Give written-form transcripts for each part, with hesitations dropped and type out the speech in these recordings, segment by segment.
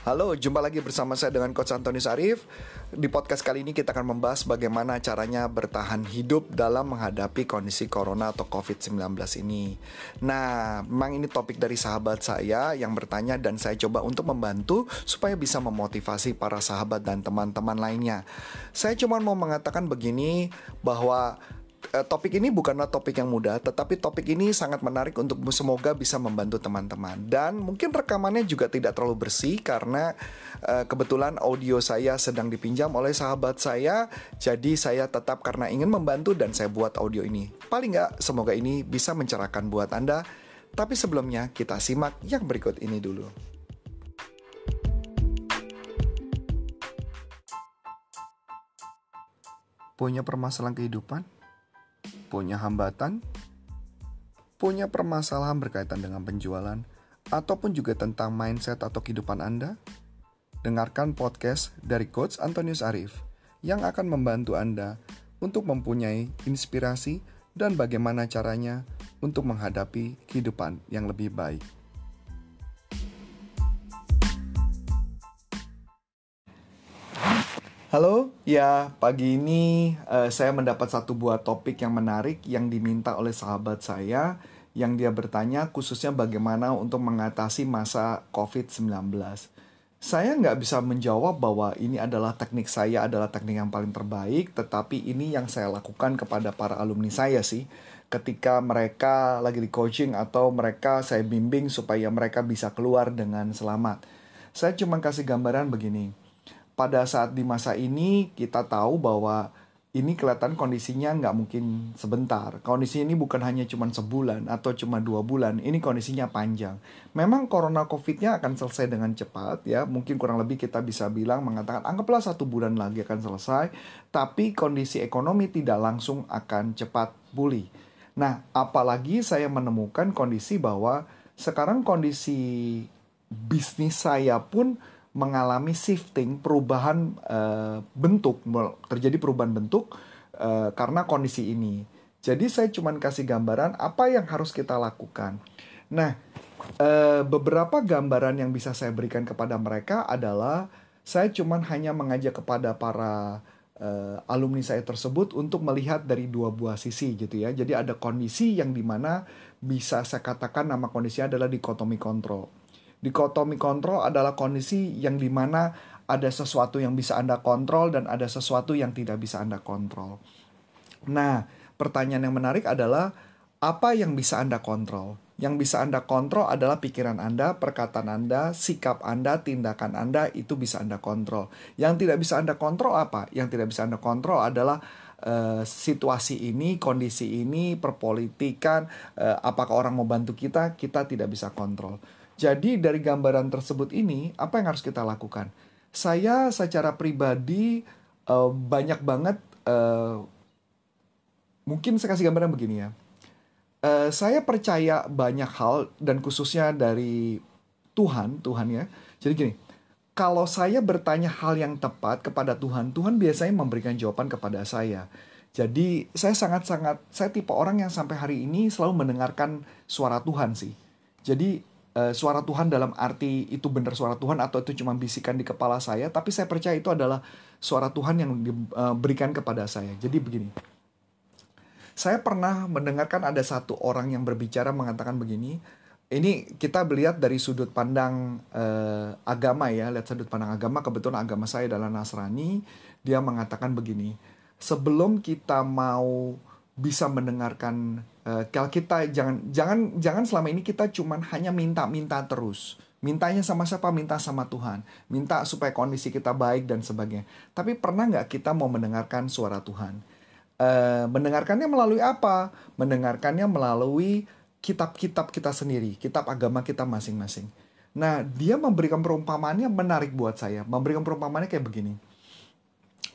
Halo, jumpa lagi bersama saya dengan Coach Antonius Arif. Di podcast kali ini kita akan membahas bagaimana caranya bertahan hidup dalam menghadapi kondisi Corona atau COVID-19 ini. Nah, memang ini topik dari sahabat saya yang bertanya dan saya coba untuk membantu supaya bisa memotivasi para sahabat dan teman-teman lainnya. Saya cuma mau mengatakan begini bahwa topik ini bukanlah topik yang mudah, tetapi topik ini sangat menarik untuk semoga bisa membantu teman-teman. Dan mungkin rekamannya juga tidak terlalu bersih karena kebetulan audio saya sedang dipinjam oleh sahabat saya. Jadi saya tetap karena ingin membantu dan saya buat audio ini. Paling nggak semoga ini bisa mencerahkan buat Anda. Tapi sebelumnya kita simak yang berikut ini dulu. Punya permasalahan kehidupan? Punya hambatan, punya permasalahan berkaitan dengan penjualan, ataupun juga tentang mindset atau kehidupan Anda? Dengarkan podcast dari Coach Antonius Arif yang akan membantu Anda untuk mempunyai inspirasi dan bagaimana caranya untuk menghadapi kehidupan yang lebih baik. Halo, ya pagi ini saya mendapat satu buah topik yang menarik yang diminta oleh sahabat saya yang dia bertanya khususnya bagaimana untuk mengatasi masa COVID-19. Saya nggak bisa menjawab bahwa ini adalah teknik saya adalah teknik yang paling terbaik, tetapi ini yang saya lakukan kepada para alumni saya sih. Ketika mereka lagi di coaching atau mereka saya bimbing supaya mereka bisa keluar dengan selamat. Saya cuma kasih gambaran begini. Pada saat di masa ini kita tahu bahwa ini kelihatan kondisinya nggak mungkin sebentar. Kondisi ini bukan hanya cuma sebulan atau cuma 2 bulan. Ini kondisinya panjang. Memang corona COVID-nya akan selesai dengan cepat ya. Mungkin kurang lebih kita bisa bilang mengatakan anggaplah 1 bulan lagi akan selesai. Tapi kondisi ekonomi tidak langsung akan cepat pulih. Nah, apalagi saya menemukan kondisi bahwa sekarang kondisi bisnis saya pun mengalami shifting, perubahan bentuk, terjadi perubahan bentuk karena kondisi ini. Jadi saya cuma kasih gambaran apa yang harus kita lakukan. Nah, beberapa gambaran yang bisa saya berikan kepada mereka adalah saya cuma hanya mengajak kepada para alumni saya tersebut untuk melihat dari dua buah sisi gitu ya. Jadi ada kondisi yang dimana bisa saya katakan nama kondisinya adalah dikotomi kontrol. Dikotomi kontrol adalah kondisi yang dimana ada sesuatu yang bisa Anda kontrol dan ada sesuatu yang tidak bisa Anda kontrol. Nah, pertanyaan yang menarik adalah apa yang bisa Anda kontrol? Yang bisa Anda kontrol adalah pikiran Anda, perkataan Anda, sikap Anda, tindakan Anda, itu bisa Anda kontrol. Yang tidak bisa Anda kontrol apa? Yang tidak bisa Anda kontrol adalah situasi ini, kondisi ini, perpolitikan, apakah orang mau bantu kita tidak bisa kontrol. Jadi dari gambaran tersebut ini, apa yang harus kita lakukan? Saya secara pribadi banyak banget, mungkin saya kasih gambaran begini ya. Saya percaya banyak hal dan khususnya dari Tuhan ya. Jadi gini, kalau saya bertanya hal yang tepat kepada Tuhan, Tuhan biasanya memberikan jawaban kepada saya. Jadi saya tipe orang yang sampai hari ini selalu mendengarkan suara Tuhan sih. Jadi suara Tuhan dalam arti itu benar suara Tuhan atau itu cuma bisikan di kepala saya, tapi saya percaya itu adalah suara Tuhan yang diberikan kepada saya. Jadi begini, saya pernah mendengarkan ada satu orang yang berbicara mengatakan begini. Ini kita melihat dari sudut pandang agama ya, lihat sudut pandang agama. Kebetulan agama saya adalah Nasrani. Dia mengatakan begini, sebelum kita mau bisa mendengarkan, kalau kita jangan selama ini kita cuman hanya minta terus. Mintanya sama siapa? Minta sama Tuhan. Minta supaya kondisi kita baik dan sebagainya. Tapi pernah nggak kita mau mendengarkan suara Tuhan? Mendengarkannya melalui apa? Mendengarkannya melalui kitab-kitab kita sendiri, kitab agama kita masing-masing. Nah, dia memberikan perumpamaannya menarik buat saya. Memberikan perumpamaannya kayak begini.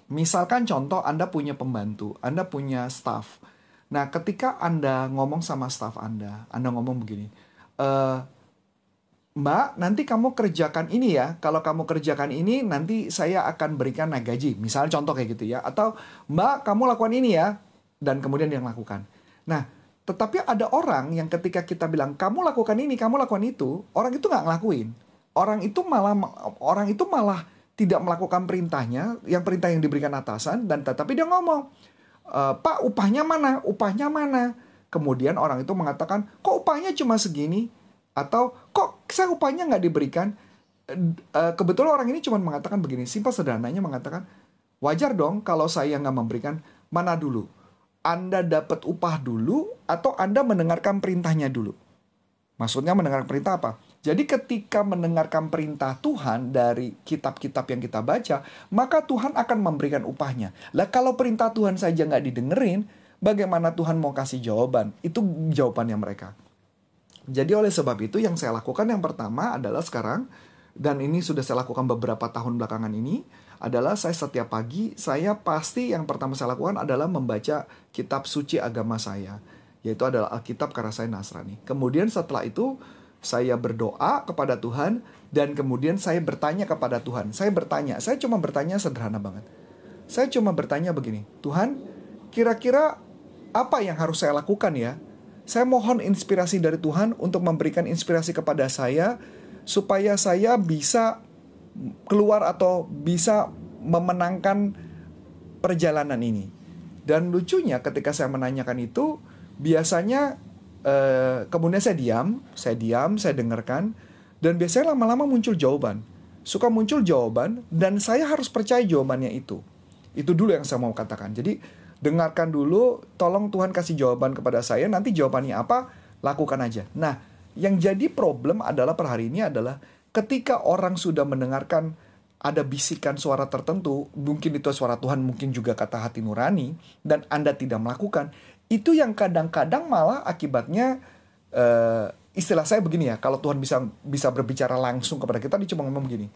Misalkan contoh Anda punya pembantu, Anda punya staff. Nah, ketika Anda ngomong sama staff Anda ngomong begini, Mbak, nanti kamu kerjakan ini ya. Kalau kamu kerjakan ini, nanti saya akan berikan naik gaji. Misalnya contoh kayak gitu ya. Atau, Mbak, kamu lakukan ini ya. Dan kemudian dia lakukan. Nah, tetapi ada orang yang ketika kita bilang, kamu lakukan ini, kamu lakukan itu, orang itu nggak ngelakuin. orang itu malah tidak melakukan perintahnya, yang perintah yang diberikan atasan, dan tetapi dia ngomong, Pak, upahnya mana? Upahnya mana? Kemudian orang itu mengatakan, kok upahnya cuma segini? Atau kok saya upahnya nggak diberikan? Kebetulan orang ini cuma mengatakan begini, simpel sederhananya mengatakan, wajar dong kalau saya nggak memberikan. Mana dulu? Anda dapat upah dulu atau Anda mendengarkan perintahnya dulu? Maksudnya mendengarkan perintah apa? Jadi ketika mendengarkan perintah Tuhan dari kitab-kitab yang kita baca, maka Tuhan akan memberikan upahnya. Lah kalau perintah Tuhan saja nggak didengerin, bagaimana Tuhan mau kasih jawaban? Itu jawabannya mereka. Jadi oleh sebab itu yang saya lakukan yang pertama adalah sekarang, dan ini sudah saya lakukan beberapa tahun belakangan ini, adalah saya setiap pagi, saya pasti yang pertama saya lakukan adalah membaca kitab suci agama saya, yaitu adalah Alkitab karena saya Nasrani. Kemudian setelah itu, saya berdoa kepada Tuhan, dan kemudian saya bertanya kepada Tuhan. Saya cuma bertanya sederhana banget. Saya cuma bertanya begini, Tuhan, kira-kira apa yang harus saya lakukan ya? Saya mohon inspirasi dari Tuhan untuk memberikan inspirasi kepada saya, supaya saya bisa keluar atau bisa memenangkan perjalanan ini. Dan lucunya ketika saya menanyakan itu, biasanya kemudian saya diam, saya dengarkan, dan biasanya lama-lama muncul jawaban. Suka muncul jawaban, dan saya harus percaya jawabannya itu. Itu dulu yang saya mau katakan. Jadi, dengarkan dulu, tolong Tuhan kasih jawaban kepada saya, nanti jawabannya apa, lakukan aja. Nah, yang jadi problem adalah per hari ini adalah, ketika orang sudah mendengarkan ada bisikan suara tertentu, mungkin itu suara Tuhan, mungkin juga kata hati nurani, dan Anda tidak melakukan, itu yang kadang-kadang malah akibatnya, istilah saya begini ya, kalau Tuhan bisa berbicara langsung kepada kita, dia cuma ngomong begini,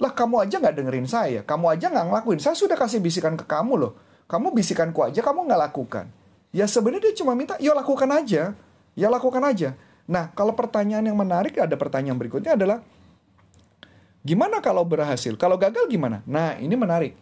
lah kamu aja nggak dengerin saya, kamu aja nggak ngelakuin, saya sudah kasih bisikan ke kamu loh, kamu bisikanku aja kamu nggak lakukan. Ya sebenarnya dia cuma minta, ya lakukan aja, ya lakukan aja. Nah kalau pertanyaan yang menarik, ada pertanyaan berikutnya adalah, gimana kalau berhasil, kalau gagal gimana? Nah ini menarik.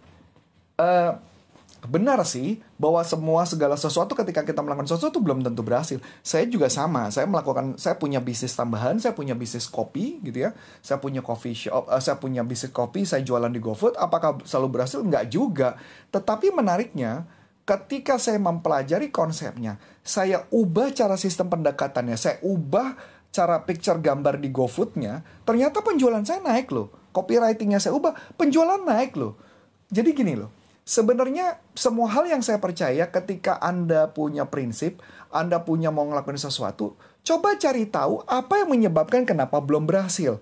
Benar sih bahwa segala sesuatu ketika kita melakukan sesuatu belum tentu berhasil. Saya juga sama. Saya punya bisnis tambahan, saya punya bisnis kopi gitu ya. Saya punya coffee shop, saya punya bisnis kopi, saya jualan di GoFood. Apakah selalu berhasil? Enggak juga. Tetapi menariknya, ketika saya mempelajari konsepnya, saya ubah cara sistem pendekatannya, saya ubah cara picture gambar di GoFood-nya, ternyata penjualan saya naik loh. Copywriting-nya saya ubah, penjualan naik loh. Jadi gini loh. Sebenarnya semua hal yang saya percaya, ketika Anda punya prinsip, Anda punya mau ngelakuin sesuatu, coba cari tahu apa yang menyebabkan kenapa belum berhasil.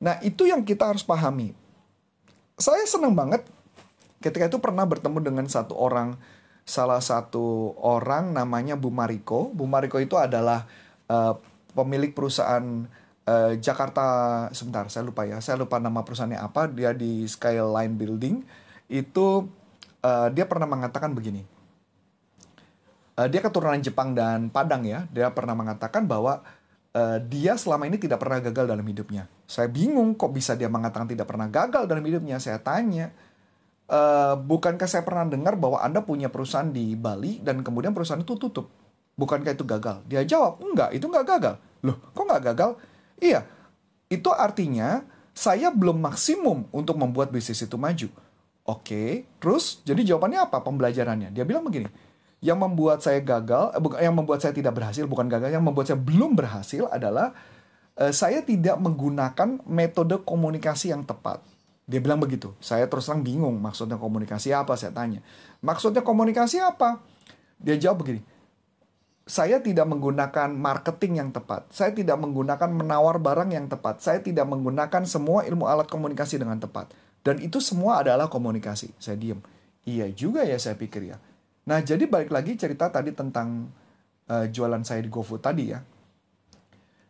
Nah itu yang kita harus pahami. Saya senang banget ketika itu pernah bertemu dengan salah satu orang namanya Bu Mariko. Bu Mariko itu adalah pemilik perusahaan Jakarta, sebentar saya lupa nama perusahaannya apa, dia di Skyline Building. Itu dia pernah mengatakan begini. Dia keturunan Jepang dan Padang ya. Dia pernah mengatakan bahwa dia selama ini tidak pernah gagal dalam hidupnya. Saya bingung kok bisa dia mengatakan tidak pernah gagal dalam hidupnya. Saya tanya, bukankah saya pernah dengar bahwa Anda punya perusahaan di Bali dan kemudian perusahaan itu tutup? Bukankah itu gagal? Dia jawab, enggak, itu enggak gagal. Loh, kok enggak gagal? Iya, itu artinya saya belum maksimum untuk membuat bisnis itu maju. Oke, terus jadi jawabannya apa pembelajarannya? Dia bilang begini, yang membuat saya gagal, yang membuat saya tidak berhasil, bukan gagal, yang membuat saya belum berhasil adalah saya tidak menggunakan metode komunikasi yang tepat. Dia bilang begitu. Saya terus terang bingung, maksudnya komunikasi apa, saya tanya. Maksudnya komunikasi apa? Dia jawab begini, saya tidak menggunakan marketing yang tepat. Saya tidak menggunakan menawar barang yang tepat. Saya tidak menggunakan semua ilmu alat komunikasi dengan tepat. Dan itu semua adalah komunikasi. Saya diem. Iya juga ya, saya pikir ya. Nah jadi balik lagi cerita tadi tentang jualan saya di GoFood tadi ya.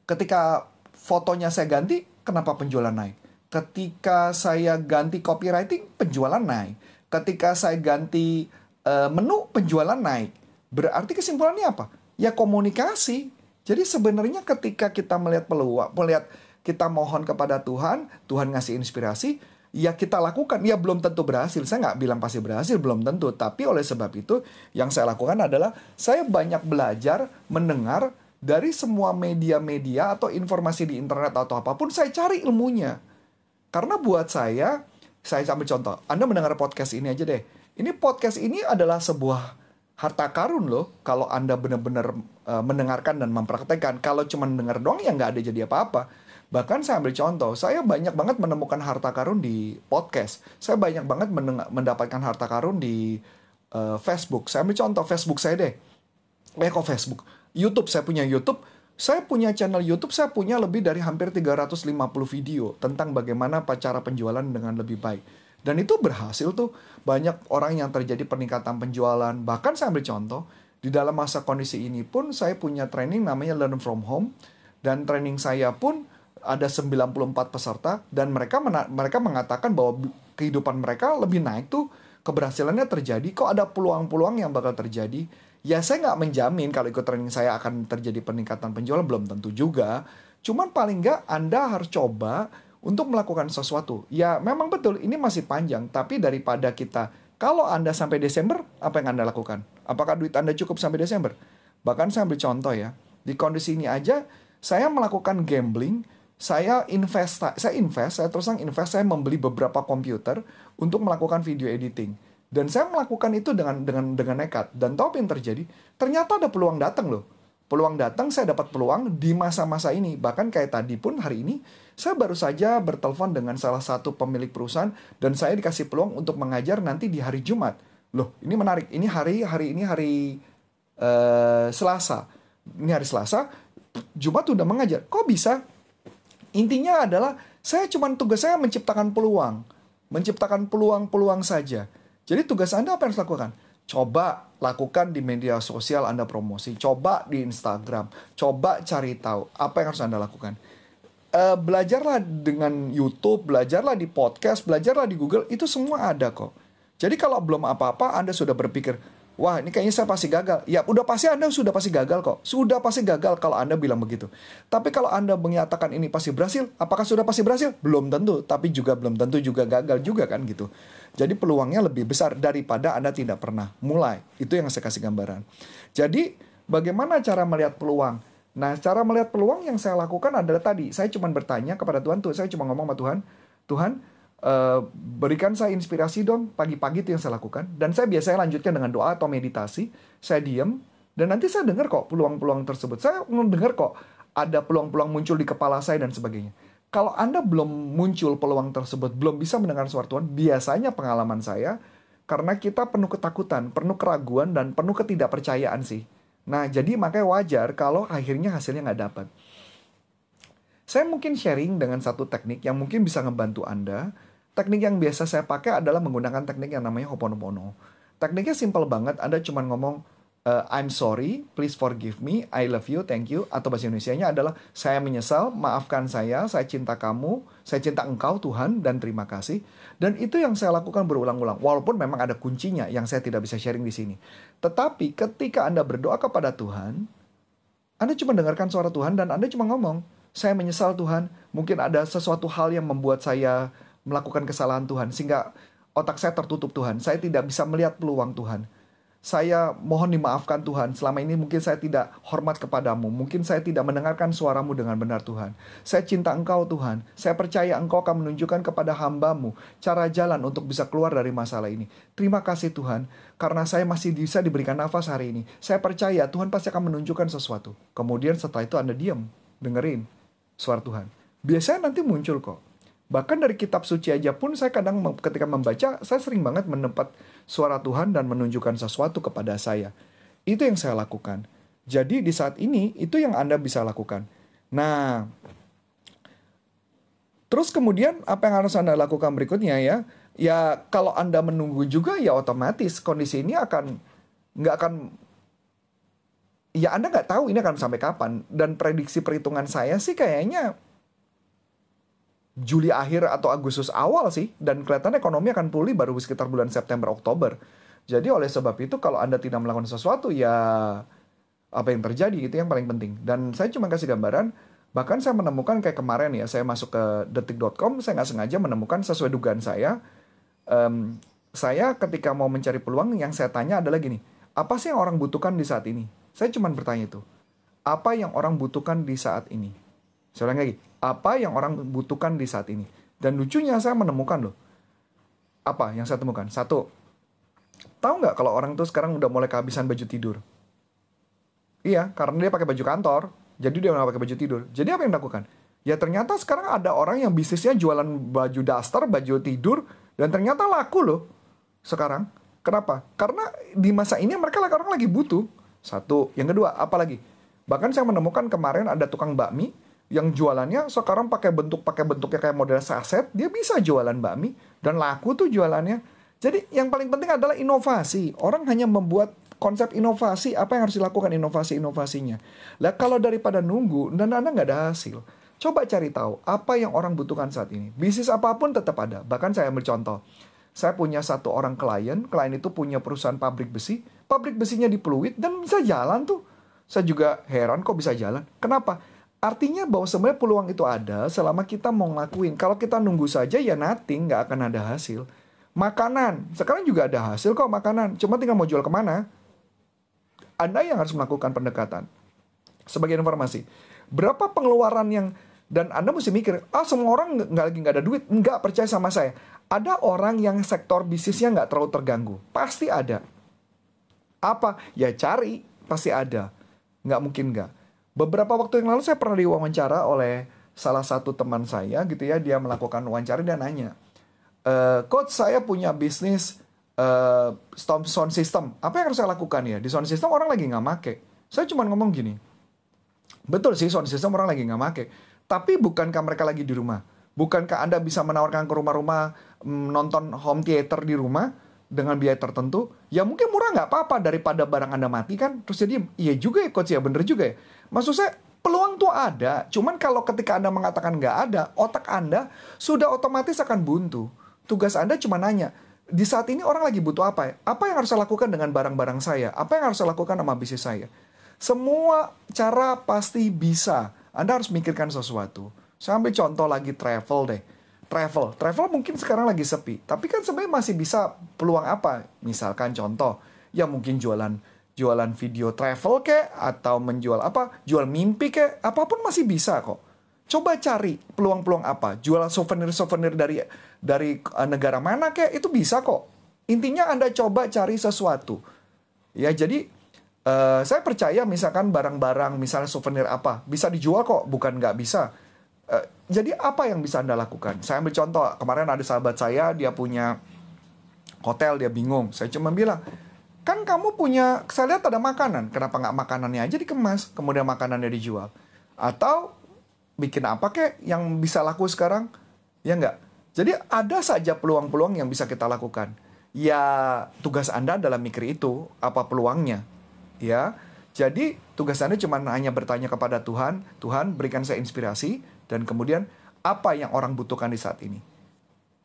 Ketika fotonya saya ganti, kenapa penjualan naik? Ketika saya ganti copywriting, penjualan naik. Ketika saya ganti menu, penjualan naik. Berarti kesimpulannya apa? Ya komunikasi. Jadi sebenarnya ketika kita melihat peluang, kita mohon kepada Tuhan, Tuhan ngasih inspirasi, ya kita lakukan. Ya belum tentu berhasil. Saya nggak bilang pasti berhasil, belum tentu. Tapi oleh sebab itu, yang saya lakukan adalah saya banyak belajar, mendengar, Dari semua media-media atau informasi di internet atau apapun, saya cari ilmunya. Karena buat saya ambil contoh. Anda mendengar podcast ini aja deh. Ini podcast ini adalah sebuah harta karun loh. Kalau Anda benar-benar mendengarkan dan mempraktekkan. Kalau cuma dengar doang ya nggak ada jadi apa-apa. Bahkan saya ambil contoh, saya banyak banget menemukan harta karun di podcast. Saya banyak banget mendapatkan harta karun di Facebook. Saya ambil contoh Facebook saya deh. Kok Facebook? YouTube, saya punya YouTube. Saya punya channel YouTube, saya punya lebih dari hampir 350 video tentang bagaimana cara penjualan dengan lebih baik. Dan itu berhasil tuh. Banyak orang yang terjadi peningkatan penjualan. Bahkan saya ambil contoh, di dalam masa kondisi ini pun saya punya training namanya Learn From Home. Dan training saya pun ada 94 peserta. Dan mereka mengatakan bahwa kehidupan mereka lebih naik tuh. Keberhasilannya terjadi. Kok ada peluang-peluang yang bakal terjadi? Ya saya nggak menjamin kalau ikut training saya akan terjadi peningkatan penjualan, belum tentu juga. Cuman paling nggak Anda harus coba untuk melakukan sesuatu. Ya memang betul ini masih panjang, tapi daripada kita, kalau Anda sampai Desember, apa yang Anda lakukan? Apakah duit Anda cukup sampai Desember? Bahkan saya ambil contoh ya, di kondisi ini aja, saya melakukan gambling, saya saya membeli beberapa komputer untuk melakukan video editing. Dan saya melakukan itu dengan nekat. Dan tahu apa yang terjadi? Ternyata ada peluang datang loh. Peluang datang, saya dapat peluang di masa-masa ini. Bahkan kayak tadi pun hari ini, saya baru saja bertelepon dengan salah satu pemilik perusahaan. Dan saya dikasih peluang untuk mengajar nanti di hari Jumat. Loh, ini menarik. Ini hari Selasa. Ini hari Selasa, Jumat udah mengajar. Kok bisa? Intinya adalah, tugas saya menciptakan peluang. Menciptakan peluang-peluang saja. Jadi tugas Anda apa yang harus lakukan? Coba lakukan di media sosial Anda promosi. Coba di Instagram. Coba cari tahu apa yang harus Anda lakukan. Belajarlah dengan YouTube, belajarlah di podcast, belajarlah di Google. Itu semua ada kok. Jadi kalau belum apa-apa Anda sudah berpikir, wah ini kayaknya saya pasti gagal. Ya udah pasti Anda sudah pasti gagal kok. Sudah pasti gagal kalau Anda bilang begitu. Tapi kalau Anda menyatakan ini pasti berhasil, apakah sudah pasti berhasil? Belum tentu. Tapi juga belum tentu juga gagal juga kan gitu. Jadi peluangnya lebih besar daripada Anda tidak pernah mulai. Itu yang saya kasih gambaran. Jadi bagaimana cara melihat peluang? Nah, cara melihat peluang yang saya lakukan adalah tadi. Saya cuma bertanya kepada Tuhan. Saya cuma ngomong sama Tuhan. Tuhan, berikan saya inspirasi dong. Pagi-pagi itu yang saya lakukan. Dan saya biasanya lanjutkan dengan doa atau meditasi. Saya diam. Dan nanti saya dengar kok peluang-peluang tersebut. Saya dengar kok ada peluang-peluang muncul di kepala saya dan sebagainya. Kalau Anda belum muncul peluang tersebut, belum bisa mendengar suara Tuhan, biasanya pengalaman saya, karena kita penuh ketakutan, penuh keraguan, dan penuh ketidakpercayaan sih. Nah, jadi makanya wajar kalau akhirnya hasilnya nggak dapat. Saya mungkin sharing dengan satu teknik yang mungkin bisa ngebantu Anda. Teknik yang biasa saya pakai adalah menggunakan teknik yang namanya Ho'oponopono. Tekniknya simple banget, Anda cuma ngomong, I'm sorry, please forgive me, I love you, thank you. Atau bahasa Indonesianya adalah, saya menyesal, maafkan saya cinta kamu, saya cinta engkau Tuhan, dan terima kasih. Dan itu yang saya lakukan berulang-ulang. Walaupun memang ada kuncinya yang saya tidak bisa sharing di sini. Tetapi ketika Anda berdoa kepada Tuhan, Anda cuma dengarkan suara Tuhan dan Anda cuma ngomong, saya menyesal Tuhan, mungkin ada sesuatu hal yang membuat saya melakukan kesalahan Tuhan, sehingga otak saya tertutup Tuhan, saya tidak bisa melihat peluang Tuhan. Saya mohon dimaafkan Tuhan, selama ini mungkin saya tidak hormat kepadamu, mungkin saya tidak mendengarkan suaramu dengan benar Tuhan. Saya cinta engkau Tuhan, saya percaya engkau akan menunjukkan kepada hambamu cara jalan untuk bisa keluar dari masalah ini. Terima kasih Tuhan, karena saya masih bisa diberikan nafas hari ini. Saya percaya Tuhan pasti akan menunjukkan sesuatu. Kemudian setelah itu Anda diam, dengerin suara Tuhan. Biasanya nanti muncul kok. Bahkan dari kitab suci aja pun saya kadang ketika membaca, saya sering banget menempat suara Tuhan dan menunjukkan sesuatu kepada saya. Itu yang saya lakukan. Jadi di saat ini, itu yang Anda bisa lakukan. Nah, terus kemudian apa yang harus Anda lakukan berikutnya ya? Ya kalau Anda menunggu juga ya otomatis kondisi ini nggak akan, ya Anda nggak tahu ini akan sampai kapan. Dan prediksi perhitungan saya sih kayaknya Juli akhir atau Agustus awal sih. Dan kelihatan ekonomi akan pulih baru sekitar bulan September, Oktober. Jadi oleh sebab itu kalau Anda tidak melakukan sesuatu ya apa yang terjadi itu yang paling penting. Dan saya cuma kasih gambaran. Bahkan saya menemukan kayak kemarin ya. Saya masuk ke detik.com. Saya nggak sengaja menemukan sesuai dugaan saya. Saya ketika mau mencari peluang yang saya tanya adalah gini. Apa sih yang orang butuhkan di saat ini? Saya cuma bertanya itu. Apa yang orang butuhkan di saat ini? Saya ulang lagi, apa yang orang butuhkan di saat ini? Dan lucunya saya menemukan loh, apa yang saya temukan? Satu, tahu nggak kalau orang tuh sekarang udah mulai kehabisan baju tidur? Iya, karena dia pakai baju kantor, jadi dia nggak pakai baju tidur. Jadi apa yang dilakukan? Ya ternyata sekarang ada orang yang bisnisnya jualan baju daster, baju tidur, dan ternyata laku loh sekarang. Kenapa? Karena di masa ini mereka orang lagi butuh. Satu. Yang kedua, apa lagi? Bahkan saya menemukan kemarin ada tukang bakmi yang jualannya sekarang pakai bentuknya kayak model saset, dia bisa jualan bakmi dan laku tuh jualannya. Jadi yang paling penting adalah inovasi. Orang hanya membuat konsep inovasi, apa yang harus dilakukan inovasi-inovasinya. Lah kalau daripada nunggu dan Anda nggak ada hasil, coba cari tahu apa yang orang butuhkan saat ini. Bisnis apapun tetap ada. Bahkan saya ambil contoh. Saya punya satu orang klien itu punya perusahaan pabrik besinya di Pluit dan bisa jalan tuh. Saya juga heran kok bisa jalan. Kenapa? Artinya bahwa sebenarnya peluang itu ada selama kita mau ngelakuin. Kalau kita nunggu saja ya nothing, nggak akan ada hasil. Makanan, sekarang juga ada hasil kok makanan. Cuma tinggal mau jual kemana. Anda yang harus melakukan pendekatan. Sebagai informasi, berapa pengeluaran yang dan Anda mesti mikir, semua orang nggak ada duit. Nggak, percaya sama saya. Ada orang yang sektor bisnisnya nggak terlalu terganggu. Pasti ada. Apa? Ya cari, pasti ada. Nggak mungkin nggak. Beberapa waktu yang lalu saya pernah diwawancara oleh salah satu teman saya gitu ya. Dia melakukan wawancara dan nanya, Coach, saya punya bisnis sound system. Apa yang harus saya lakukan ya? Di sound system orang lagi nggak make. Saya cuma ngomong gini, betul sih sound system orang lagi nggak make. Tapi bukankah mereka lagi di rumah? Bukankah Anda bisa menawarkan ke rumah-rumah nonton home theater di rumah dengan biaya tertentu? Ya mungkin murah nggak apa-apa daripada barang Anda mati kan? Terus jadi, iya juga ya coach ya, bener juga ya. Maksud saya, peluang tuh ada. Cuman kalau ketika Anda mengatakan nggak ada, otak Anda sudah otomatis akan buntu. Tugas Anda cuma nanya, di saat ini orang lagi butuh apa ya? Apa yang harus saya lakukan dengan barang-barang saya? Apa yang harus saya lakukan sama bisnis saya? Semua cara pasti bisa. Anda harus mikirkan sesuatu. Saya ambil contoh lagi travel deh. Travel mungkin sekarang lagi sepi. Tapi kan sebenarnya masih bisa peluang apa? Misalkan contoh, ya mungkin jualan video travel kek, atau menjual apa? Jual mimpi kek, apapun masih bisa kok. Coba cari peluang-peluang apa. Jual souvenir-souvenir dari negara mana kek, itu bisa kok. Intinya Anda coba cari sesuatu. Ya, jadi saya percaya misalkan barang-barang, misalnya souvenir apa, bisa dijual kok, bukan nggak bisa. Jadi apa yang bisa Anda lakukan? Saya ambil contoh, kemarin ada sahabat saya, dia punya hotel, dia bingung. Saya cuma bilang, kan kamu punya, saya lihat ada makanan, kenapa nggak makanannya aja dikemas, kemudian makanannya dijual? Atau bikin apa kek yang bisa laku sekarang? Ya nggak? Jadi ada saja peluang-peluang yang bisa kita lakukan. Ya tugas Anda adalah mikir itu, apa peluangnya. Ya, jadi tugas Anda cuma hanya bertanya kepada Tuhan, Tuhan berikan saya inspirasi, dan kemudian apa yang orang butuhkan di saat ini.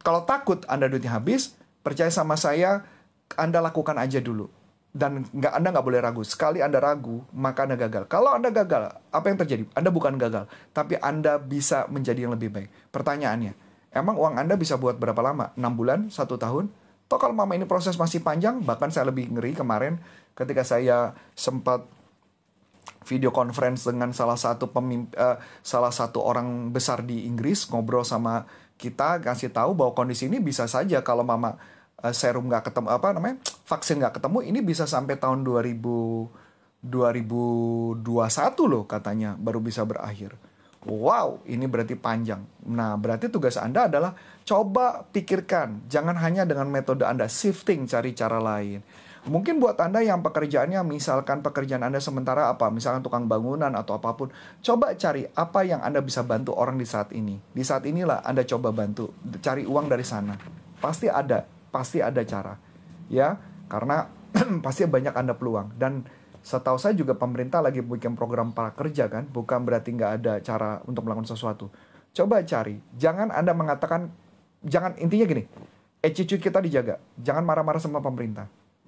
Kalau takut Anda duitnya habis, percaya sama saya, Anda lakukan aja dulu. Dan Anda nggak boleh ragu. Sekali Anda ragu, maka Anda gagal. Kalau Anda gagal, apa yang terjadi? Anda bukan gagal, tapi Anda bisa menjadi yang lebih baik. Pertanyaannya, emang uang Anda bisa buat berapa lama? 6 bulan? 1 tahun? Toh kalau mama ini proses masih panjang, bahkan saya lebih ngeri kemarin ketika saya sempat video conference dengan salah satu orang besar di Inggris, ngobrol sama kita, kasih tahu bahwa kondisi ini bisa saja kalau mama serum nggak ketemu, vaksin nggak ketemu, ini bisa sampai tahun 2021 loh katanya baru bisa berakhir. Wow, ini berarti panjang. Nah, berarti tugas Anda adalah coba pikirkan, jangan hanya dengan metode Anda, shifting, cari cara lain. Mungkin buat Anda yang pekerjaannya, misalkan pekerjaan Anda sementara apa, misalkan tukang bangunan atau apapun, coba cari apa yang Anda bisa bantu orang di saat ini. Di saat inilah Anda coba bantu, cari uang dari sana. Pasti ada cara. Ya, karena pasti banyak Anda peluang. Dan setahu saya juga pemerintah lagi bikin program prakerja kan, bukan berarti nggak ada cara untuk melakukan sesuatu. Coba cari, jangan Anda mengatakan, intinya gini, attitude kita dijaga, jangan marah-marah sama pemerintah.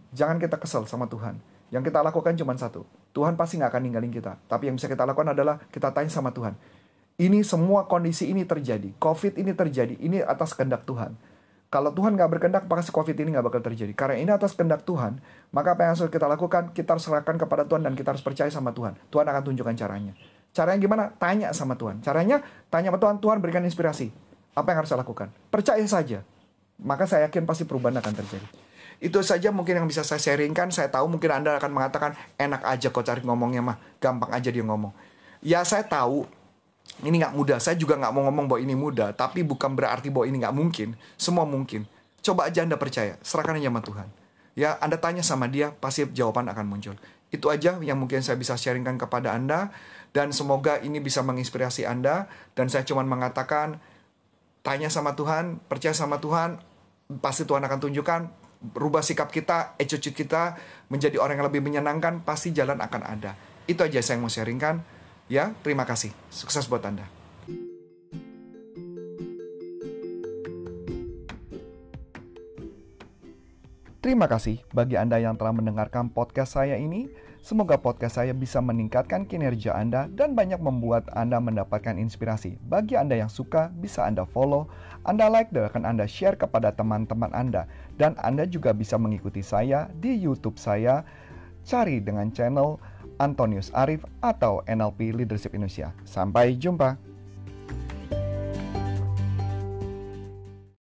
Jangan kita kesel sama Tuhan. Yang kita lakukan cuma satu. Tuhan pasti nggak akan ninggalin kita. Tapi yang bisa kita lakukan adalah kita tanya sama Tuhan. Ini semua kondisi ini terjadi. COVID ini terjadi. Ini atas kehendak Tuhan. Kalau Tuhan nggak berkehendak, pasti COVID ini nggak bakal terjadi. Karena ini atas kehendak Tuhan, maka apa yang harus kita lakukan? Kita harus serahkan kepada Tuhan dan kita harus percaya sama Tuhan. Tuhan akan tunjukkan caranya. Caranya gimana? Tanya sama Tuhan. Caranya, tanya sama Tuhan, Tuhan berikan inspirasi. Apa yang harus saya lakukan? Percaya saja. Maka saya yakin pasti perubahan akan terjadi. Itu saja mungkin yang bisa saya sharingkan. Saya tahu mungkin Anda akan mengatakan, enak aja kok cari ngomongnya mah. Gampang aja dia ngomong. Ya saya tahu, ini nggak mudah. Saya juga nggak mau ngomong bahwa ini mudah. Tapi bukan berarti bahwa ini nggak mungkin. Semua mungkin. Coba aja Anda percaya. Serahkan aja sama Tuhan. Ya, Anda tanya sama dia, pasti jawaban akan muncul. Itu aja yang mungkin saya bisa sharingkan kepada Anda. Dan semoga ini bisa menginspirasi Anda. Dan saya cuma mengatakan, tanya sama Tuhan, percaya sama Tuhan, pasti Tuhan akan tunjukkan. Rubah sikap kita, attitude kita, menjadi orang yang lebih menyenangkan, pasti jalan akan ada. Itu aja saya mau sharingkan. Ya, terima kasih. Sukses buat Anda. Terima kasih bagi Anda yang telah mendengarkan podcast saya ini. Semoga podcast saya bisa meningkatkan kinerja Anda dan banyak membuat Anda mendapatkan inspirasi. Bagi Anda yang suka, bisa Anda follow, Anda like, dan akan Anda share kepada teman-teman Anda. Dan Anda juga bisa mengikuti saya di YouTube saya. Cari dengan channel Antonius Arif atau NLP Leadership Indonesia. Sampai jumpa.